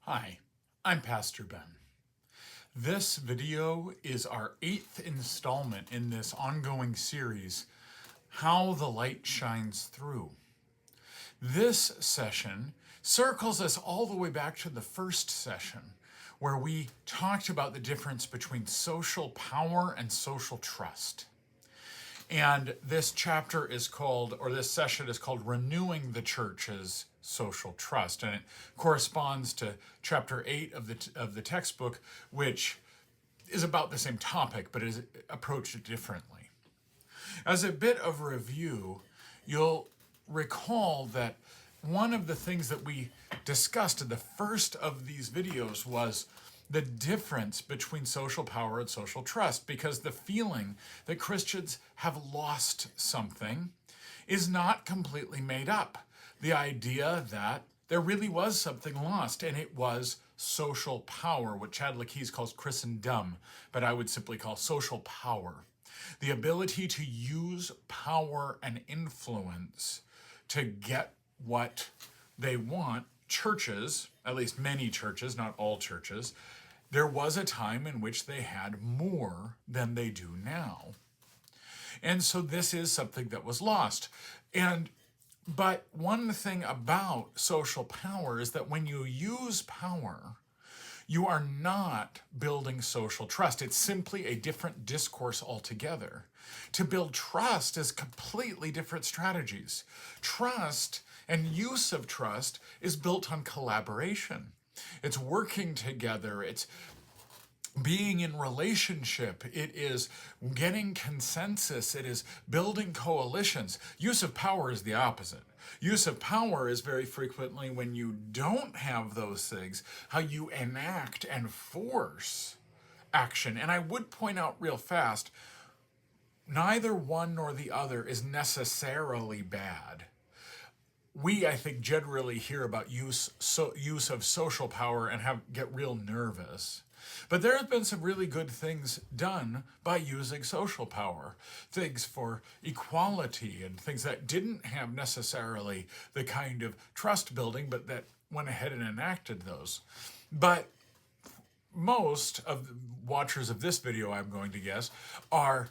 Hi, I'm Pastor Ben. This video is our 8th installment in this ongoing series, How the Light Shines Through. This session circles us all the way back to the first session, where we talked about the difference between social power and social trust. And this chapter is called, or this session is called Renewing the Church's Social Trust. And it corresponds to chapter 8 of the textbook, which is about the same topic, but is approached differently. As a bit of review, you'll recall that one of the things that we discussed in the first of these videos was the difference between social power and social trust, because the feeling that Christians have lost something is not completely made up. The idea that there really was something lost, and it was social power, what Chadwick Keyes calls Christendom, but I would simply call social power. The ability to use power and influence to get what they want. Churches, at least many churches, not all churches, there was a time in which they had more than they do now. And so this is something that was lost. But one thing about social power is that when you use power, you are not building social trust. It's simply a different discourse altogether. To build trust is completely different strategies. Trust and use of trust is built on collaboration. It's working together. It's being in relationship. It is getting consensus. It is building coalitions. Use of power is the opposite. Use of power is very frequently when you don't have those things, how you enact and force action. And I would point out real fast, neither one nor the other is necessarily bad. We, I think, generally hear about use of social power and get real nervous. But there have been some really good things done by using social power. Things for equality and things that didn't have necessarily the kind of trust building, but that went ahead and enacted those. But most of the watchers of this video, I'm going to guess, are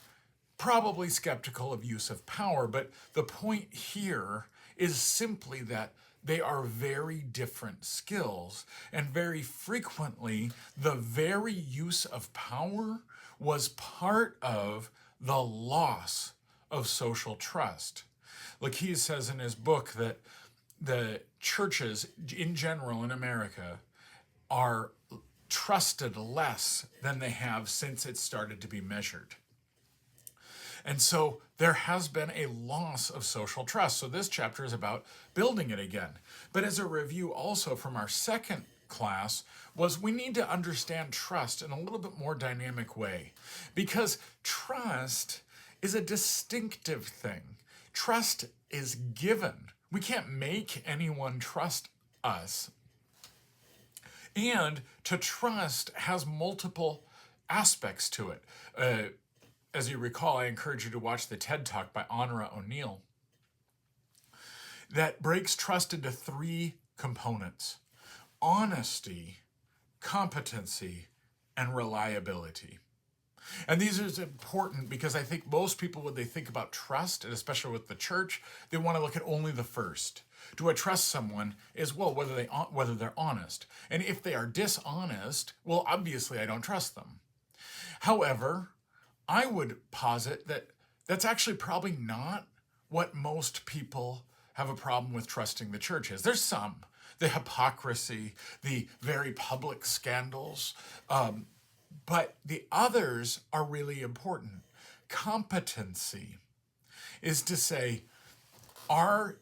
probably skeptical of use of power. But the point here is simply that they are very different skills, and very frequently the very use of power was part of the loss of social trust. Lakees says in his book that the churches in general in America are trusted less than they have since it started to be measured. And so there has been a loss of social trust. So this chapter is about building it again. But as a review also from our second class was we need to understand trust in a little bit more dynamic way, because trust is a distinctive thing. Trust is given. We can't make anyone trust us. And to trust has multiple aspects to it. As you recall, I encourage you to watch the TED Talk by Honora O'Neill that breaks trust into 3 components: honesty, competency, and reliability. And these are important because I think most people, when they think about trust, and especially with the church, they want to look at only the first. Do I trust someone is, well, whether they're honest. And if they are dishonest, well, obviously I don't trust them. However, I would posit that that's actually probably not what most people have a problem with trusting the church is. There's some, the hypocrisy, the very public scandals, but the others are really important. Competency is to say,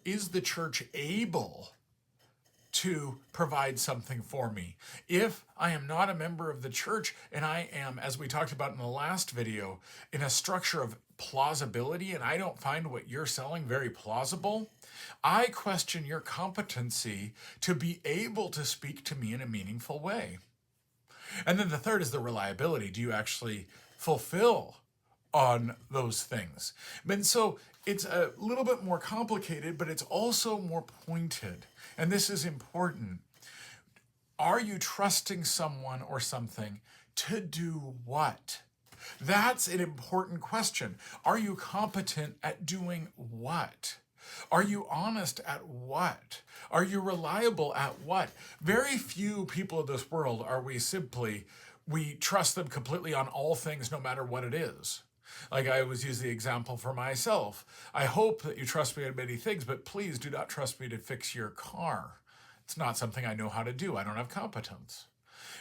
is the church able to provide something for me? If I am not a member of the church and I am, as we talked about in the last video, in a structure of plausibility and I don't find what you're selling very plausible, I question your competency to be able to speak to me in a meaningful way. And then the third is the reliability. Do you actually fulfill on those things? And so it's a little bit more complicated, but it's also more pointed. And this is important. Are you trusting someone or something to do what? That's an important question. Are you competent at doing what? Are you honest at what? Are you reliable at what? Very few people in this world are we trust them completely on all things, no matter what it is. Like I always use the example for myself. I hope that you trust me on many things, but please do not trust me to fix your car. It's not something I know how to do. I don't have competence.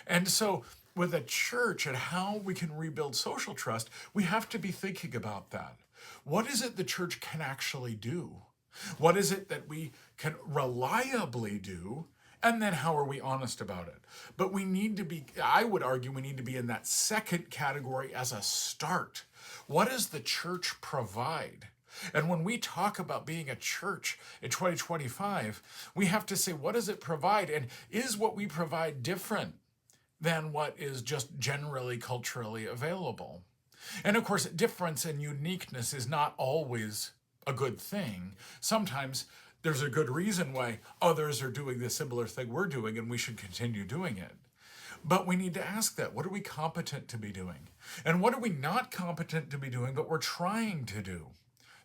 And so, with a church and how we can rebuild social trust, we have to be thinking about that. What is it the church can actually do? What is it that we can reliably do? And then how are we honest about it? But we need to be, I would argue, we need to be in that second category as a start. What does the church provide? And when we talk about being a church in 2025, we have to say, what does it provide? And is what we provide different than what is just generally culturally available? And of course, difference and uniqueness is not always a good thing. Sometimes there's a good reason why others are doing the similar thing we're doing, and we should continue doing it. But we need to ask that. What are we competent to be doing? And what are we not competent to be doing, but we're trying to do?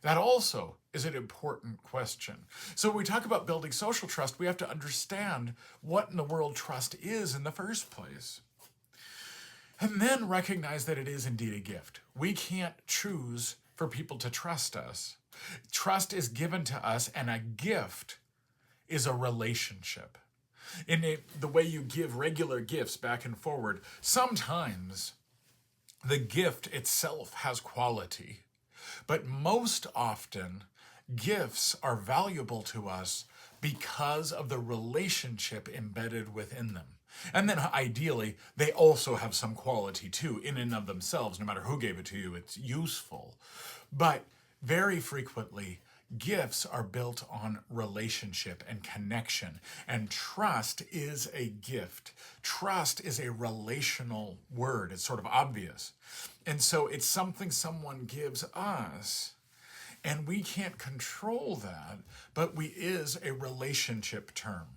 That also is an important question. So when we talk about building social trust, we have to understand what in the world trust is in the first place. And then recognize that it is indeed a gift. We can't choose for people to trust us. Trust is given to us, and a gift is a relationship. The way you give regular gifts back and forward, sometimes the gift itself has quality. But most often, gifts are valuable to us because of the relationship embedded within them. And then ideally, they also have some quality too, in and of themselves. No matter who gave it to you, it's useful. But very frequently, gifts are built on relationship and connection. And trust is a gift. Trust is a relational word. It's sort of obvious. And so it's something someone gives us, and we can't control that, but is a relationship term.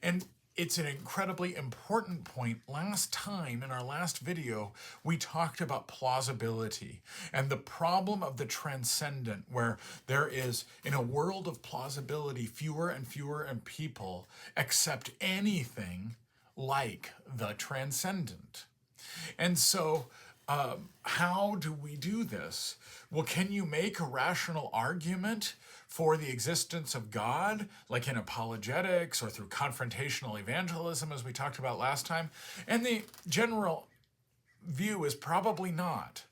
And it's an incredibly important point. Last time, in our last video, we talked about plausibility and the problem of the transcendent, where there is, in a world of plausibility, fewer and fewer people accept anything like the transcendent. And so, how do we do this? Well, can you make a rational argument for the existence of God, like in apologetics or through confrontational evangelism, as we talked about last time? And the general view is probably not.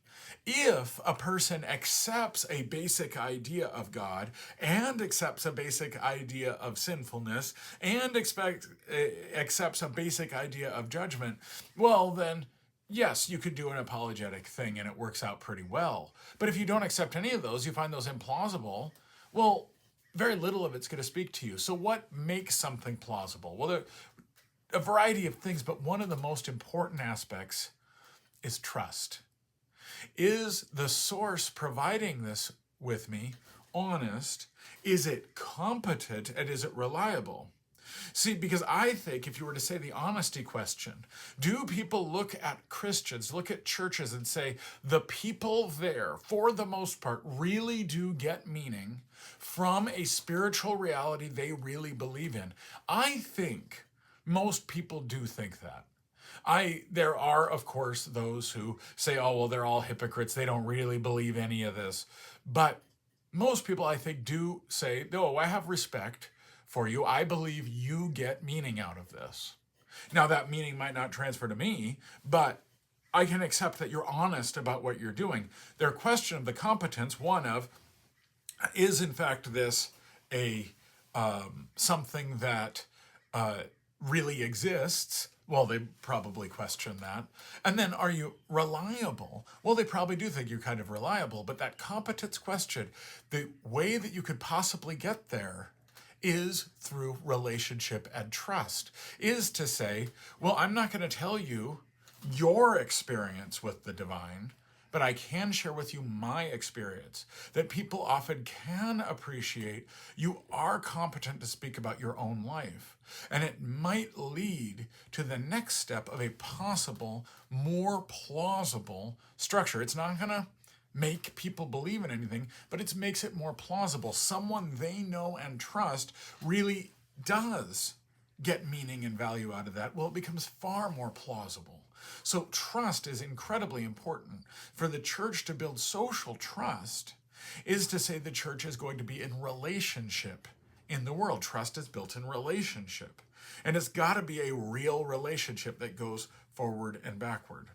If a person accepts a basic idea of God and accepts a basic idea of sinfulness and accepts a basic idea of judgment, well, then yes, you could do an apologetic thing and it works out pretty well. But if you don't accept any of those, you find those implausible, well, very little of it's going to speak to you. So what makes something plausible? Well, there are a variety of things, but one of the most important aspects is trust. Is the source providing this with me honest? Is it competent? And is it reliable? See, because I think if you were to say the honesty question, do people look at Christians, look at churches and say, the people there, for the most part, really do get meaning from a spiritual reality they really believe in? I think most people do think that. There are, of course, those who say, oh, well, they're all hypocrites. They don't really believe any of this. But most people, I think, do say, no, I have respect for you. I believe you get meaning out of this. Now, that meaning might not transfer to me, but I can accept that you're honest about what you're doing. Their question of the competence, one of, is in fact this a something that really exists? Well, they probably question that. And then, are you reliable? Well, they probably do think you're kind of reliable, but that competence question, the way that you could possibly get there is through relationship and trust, is to say, well, I'm not going to tell you your experience with the divine, but I can share with you my experience that people often can appreciate you are competent to speak about your own life. And it might lead to the next step of a possible, more plausible structure. It's not going to make people believe in anything, but it makes it more plausible. Someone they know and trust really does get meaning and value out of that. Well, it becomes far more plausible. So trust is incredibly important. For the church to build social trust is to say the church is going to be in relationship in the world. Trust is built in relationship. And it's got to be a real relationship that goes forward and backward.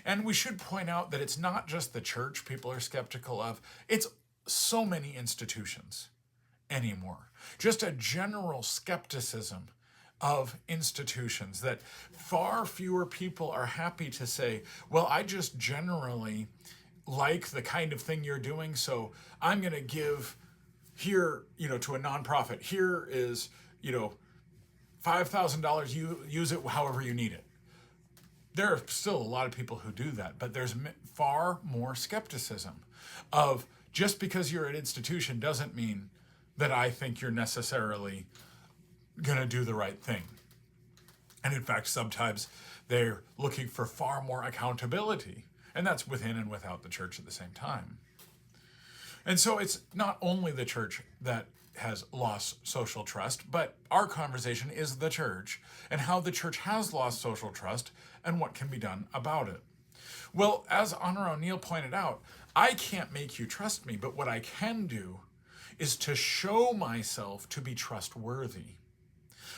And we should point out that it's not just the church people are skeptical of, it's so many institutions anymore. Just a general skepticism of institutions that far fewer people are happy to say, well, I just generally like the kind of thing you're doing, so I'm going to give here, to a nonprofit. Here is, $5,000, you use it however you need it. There are still a lot of people who do that, but there's far more skepticism of just because you're an institution doesn't mean that I think you're necessarily going to do the right thing. And in fact, sometimes they're looking for far more accountability, and that's within and without the church at the same time. And so it's not only the church that has lost social trust, but our conversation is the church and how the church has lost social trust and what can be done about it. Well, as Honor O'Neill pointed out, I can't make you trust me, but what I can do is to show myself to be trustworthy.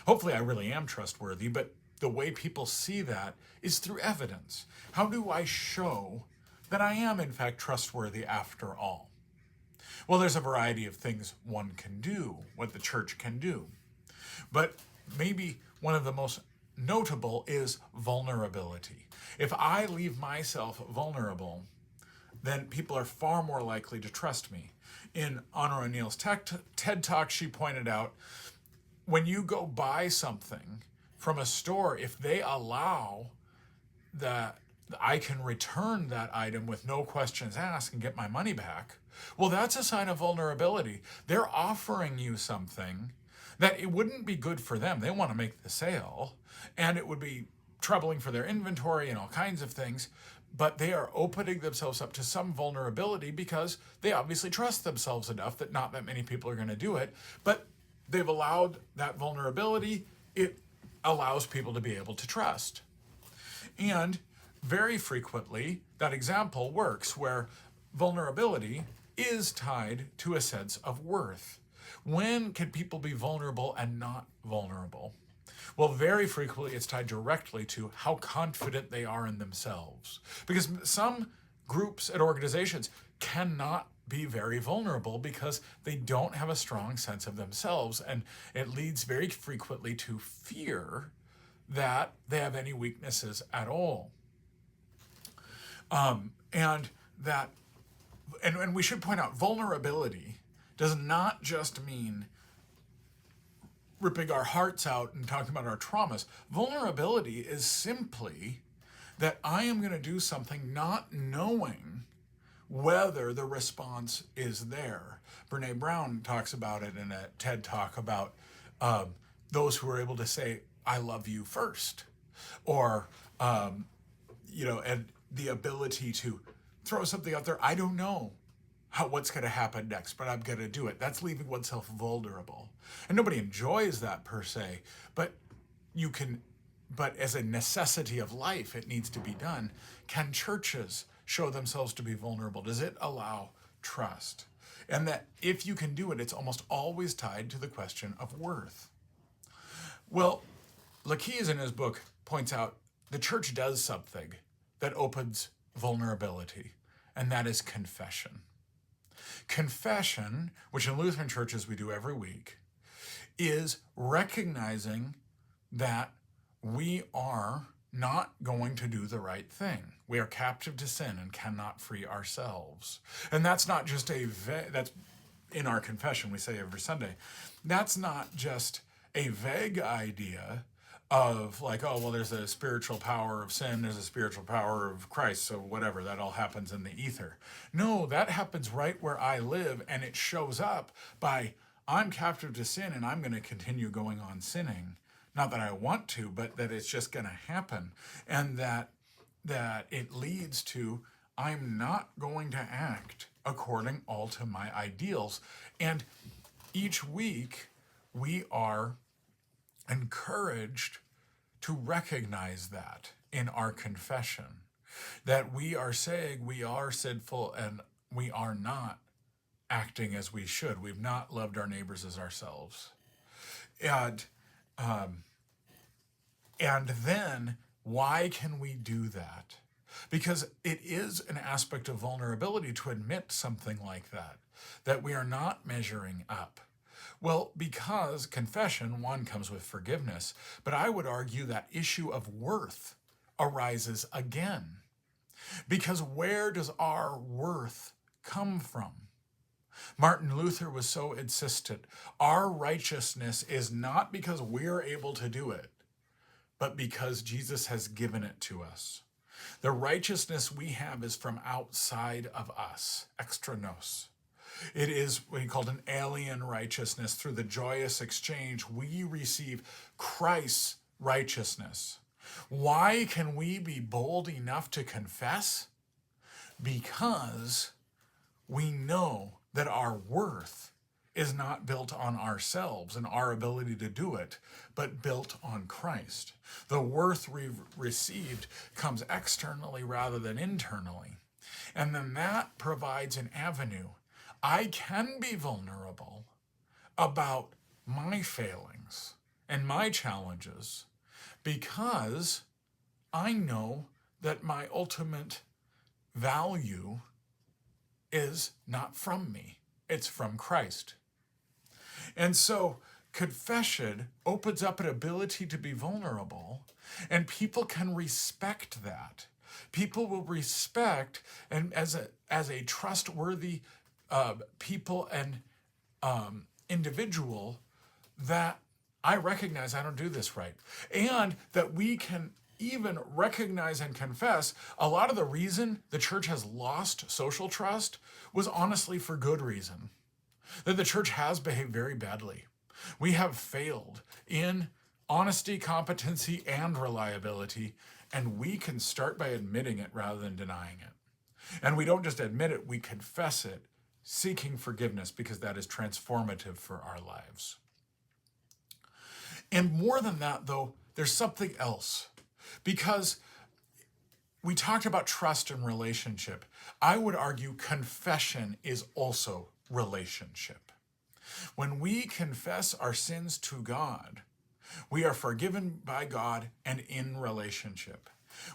Hopefully I really am trustworthy, but the way people see that is through evidence. How do I show that I am in fact trustworthy after all? Well, there's a variety of things one can do, what the church can do. But maybe one of the most notable is vulnerability. If I leave myself vulnerable, then people are far more likely to trust me. In Honor O'Neill's TED Talk, she pointed out, when you go buy something from a store, if they allow that I can return that item with no questions asked and get my money back, well, that's a sign of vulnerability. They're offering you something that it wouldn't be good for them. They want to make the sale, and it would be troubling for their inventory and all kinds of things, but they are opening themselves up to some vulnerability because they obviously trust themselves enough that not that many people are going to do it, but they've allowed that vulnerability. It allows people to be able to trust. And very frequently, that example works where vulnerability is tied to a sense of worth. When can people be vulnerable and not vulnerable? Well, very frequently it's tied directly to how confident they are in themselves. Because some groups and organizations cannot be very vulnerable because they don't have a strong sense of themselves, and it leads very frequently to fear that they have any weaknesses at all. And we should point out, vulnerability does not just mean ripping our hearts out and talking about our traumas. Vulnerability is simply that I am going to do something not knowing whether the response is there. Brene Brown talks about it in a TED Talk about those who are able to say, I love you first. Or, and the ability to throw something out there. I don't know what's going to happen next, but I'm going to do it. That's leaving oneself vulnerable. And nobody enjoys that per se, but as a necessity of life, it needs to be done. Can churches show themselves to be vulnerable? Does it allow trust? And that if you can do it, it's almost always tied to the question of worth. Well, Laquise in his book points out the church does something that opens vulnerability, and that is confession. Confession, which in Lutheran churches we do every week, is recognizing that we are not going to do the right thing. We are captive to sin and cannot free ourselves. And that's not just that's in our confession we say every Sunday. That's not just a vague idea of like, oh, well, there's a spiritual power of sin, there's a spiritual power of Christ, so whatever, that all happens in the ether. No, that happens right where I live, and it shows up by I'm captive to sin and I'm going to continue going on sinning. Not that I want to, but that it's just going to happen. And that it leads to I'm not going to act according all to my ideals. And each week we are encouraged to recognize that in our confession, that we are saying we are sinful and we are not acting as we should. We've not loved our neighbors as ourselves. And and then why can we do that? Because it is an aspect of vulnerability to admit something like that, that we are not measuring up. Well, because confession, one, comes with forgiveness, but I would argue that issue of worth arises again. Because where does our worth come from? Martin Luther was so insistent. Our righteousness is not because we're able to do it, but because Jesus has given it to us. The righteousness we have is from outside of us, extra nos. It is what he called an alien righteousness. Through the joyous exchange, we receive Christ's righteousness. Why can we be bold enough to confess? Because we know that our worth is not built on ourselves and our ability to do it, but built on Christ. The worth we've received comes externally rather than internally. And then that provides an avenue. I can be vulnerable about my failings and my challenges because I know that my ultimate value is not from me, it's from Christ. And so confession opens up an ability to be vulnerable, and people can respect that. People will respect, and as a trustworthy people and individual, that I recognize I don't do this right, and that we can even recognize and confess a lot of the reason the church has lost social trust was honestly for good reason. That the church has behaved very badly. We have failed in honesty, competency, and reliability, and we can start by admitting it rather than denying it. And we don't just admit it, we confess it, seeking forgiveness, because that is transformative for our lives. And more than that, though, there's something else. Because we talked about trust and relationship. I would argue confession is also relationship. When we confess our sins to God, we are forgiven by God and in relationship.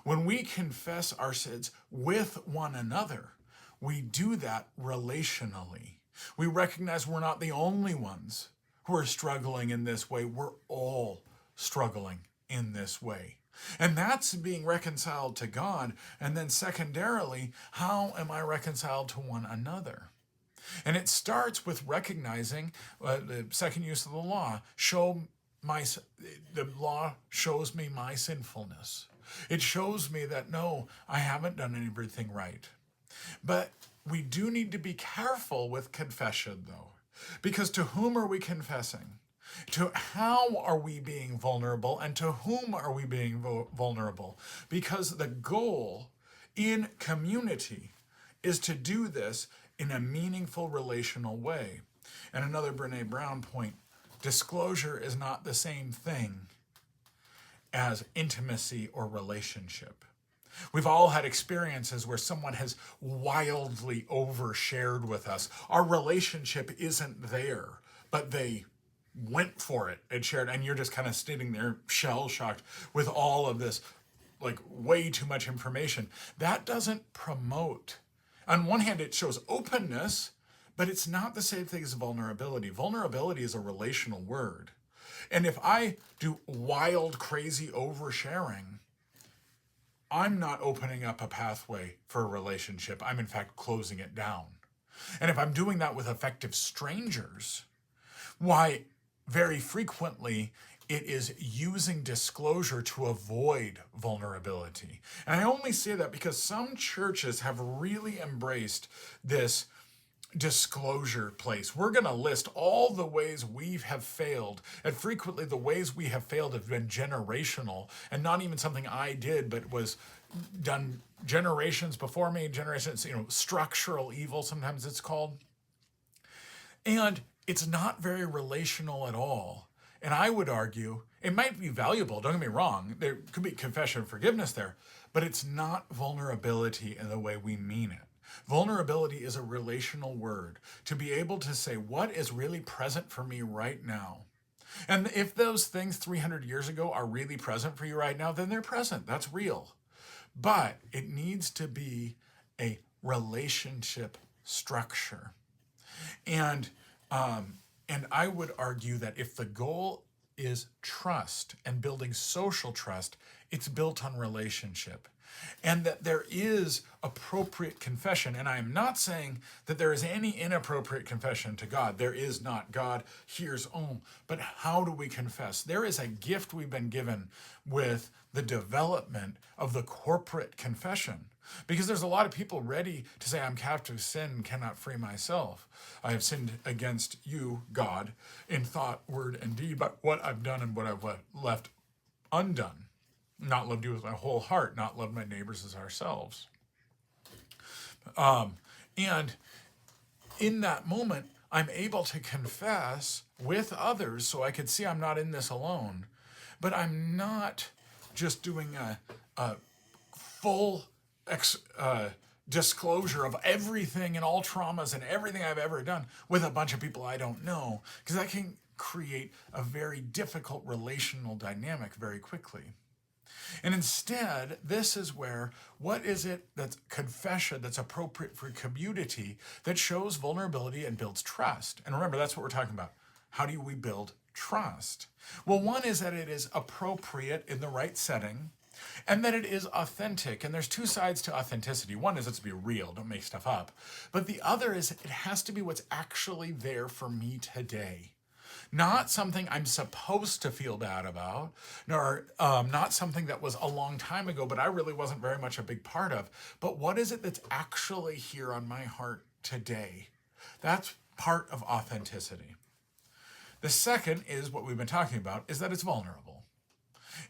When we confess our sins with one another, we do that relationally. We recognize we're not the only ones who are struggling in this way. We're all struggling in this way. And that's being reconciled to God. And then secondarily, how am I reconciled to one another? And it starts with recognizing the second use of the law. The law shows me my sinfulness. It shows me that, no, I haven't done everything right. But we do need to be careful with confession, though, because to whom are we confessing? To how are we being vulnerable, and to whom are we being vulnerable? Because the goal in community is to do this in a meaningful relational way. And another Brené Brown point, disclosure is not the same thing as intimacy or relationship. We've all had experiences where someone has wildly overshared with us. Our relationship isn't there, but they went for it and shared, and you're just kind of sitting there shell-shocked with all of this, like, way too much information. That doesn't promote. On one hand, it shows openness, but it's not the same thing as vulnerability. Vulnerability is a relational word. And if I do wild, crazy oversharing, I'm not opening up a pathway for a relationship. I'm, in fact, closing it down. And if I'm doing that with affective strangers, why, very frequently, it is using disclosure to avoid vulnerability. And I only say that because some churches have really embraced this disclosure place. We're going to list all the ways we have failed, and frequently the ways we have failed have been generational and not even something I did, but was done generations before me, generations, structural evil, sometimes it's called. And it's not very relational at all. And I would argue it might be valuable, don't get me wrong, there could be confession and forgiveness there, but it's not vulnerability in the way we mean it. Vulnerability is a relational word, to be able to say what is really present for me right now. And if those things 300 years ago are really present for you right now, then they're present. That's real. But it needs to be a relationship structure. And I would argue that if the goal is trust and building social trust, it's built on relationship. And that there is appropriate confession. And I am not saying that there is any inappropriate confession to God. There is not. God hears all. But how do we confess? There is a gift we've been given with the development of the corporate confession. Because there's a lot of people ready to say, I'm captive to sin and cannot free myself. I have sinned against you, God, in thought, word, and deed, but what I've done and what I've left undone. Not loved you with my whole heart, not loved my neighbors as ourselves. And in that moment, I'm able to confess with others so I could see I'm not in this alone. But I'm not just doing a full disclosure of everything and all traumas and everything I've ever done with a bunch of people I don't know, because that can create a very difficult relational dynamic very quickly. And instead, this is where, what is it that's confession that's appropriate for community that shows vulnerability and builds trust? And remember, that's what we're talking about. How do we build trust? Well, one is that it is appropriate in the right setting, and that it is authentic. And there's two sides to authenticity. One is it's to be real, don't make stuff up. But the other is it has to be what's actually there for me today. Not something I'm supposed to feel bad about, nor not something that was a long time ago, but I really wasn't very much a big part of. But what is it that's actually here on my heart today? That's part of authenticity. The second is what we've been talking about, is that it's vulnerable.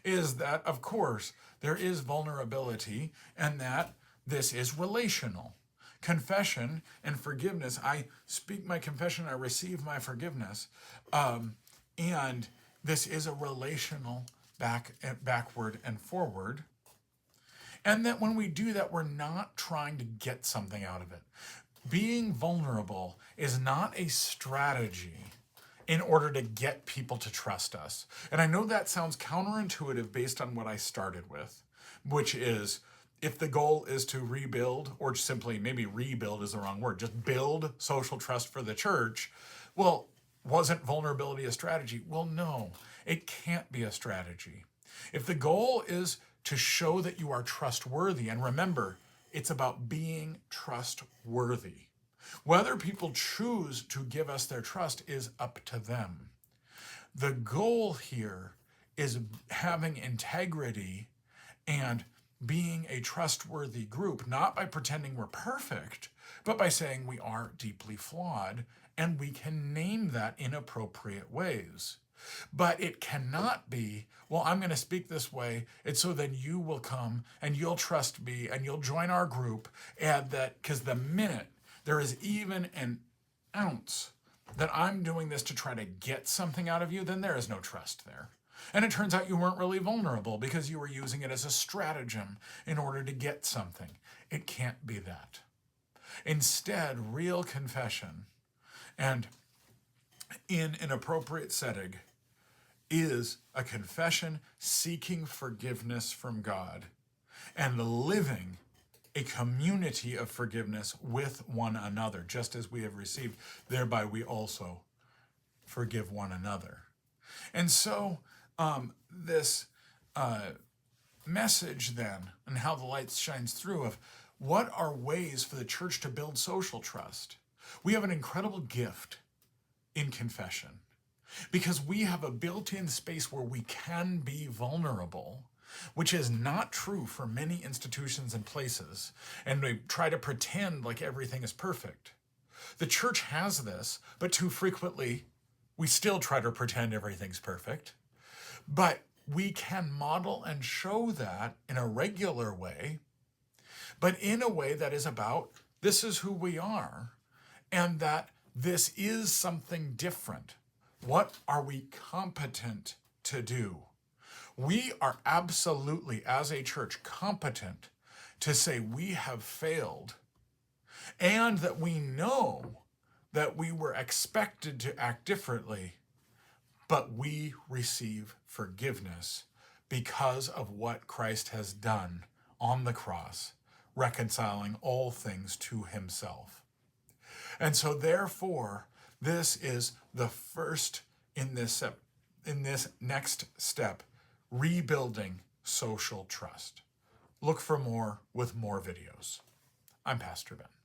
Is that, of course, there is vulnerability and that this is relational. Confession and forgiveness. I speak my confession, I receive my forgiveness. And this is a relational backward and forward. And that when we do that, we're not trying to get something out of it. Being vulnerable is not a strategy in order to get people to trust us. And I know that sounds counterintuitive based on what I started with, which is, if the goal is to rebuild, or simply maybe rebuild is the wrong word, just build social trust for the church, well, wasn't vulnerability a strategy? Well, no, it can't be a strategy. If the goal is to show that you are trustworthy, and remember, it's about being trustworthy. Whether people choose to give us their trust is up to them. The goal here is having integrity and being a trustworthy group, not by pretending we're perfect, but by saying we are deeply flawed, and we can name that in appropriate ways. But it cannot be, well, I'm going to speak this way, and so then you will come, and you'll trust me, and you'll join our group, and that, because the minute there is even an ounce that I'm doing this to try to get something out of you, then there is no trust there. And it turns out you weren't really vulnerable because you were using it as a stratagem in order to get something. It can't be that. Instead, real confession, and in an appropriate setting, is a confession seeking forgiveness from God and living a community of forgiveness with one another, just as we have received. Thereby we also forgive one another. And so this message then, and how the light shines through, of what are ways for the church to build social trust. We have an incredible gift in confession. because we have a built-in space where we can be vulnerable, which is not true for many institutions and places, and we try to pretend like everything is perfect. The church has this, but too frequently we still try to pretend everything's perfect. But we can model and show that in a regular way, but in a way that is about this is who we are, and that this is something different. What are we competent to do? We are absolutely, as a church, competent to say we have failed, and that we know that we were expected to act differently, but we receive forgiveness because of what Christ has done on the cross, reconciling all things to himself. And so therefore, this is the first in this next step, rebuilding social trust. Look for more with more videos. I'm Pastor Ben.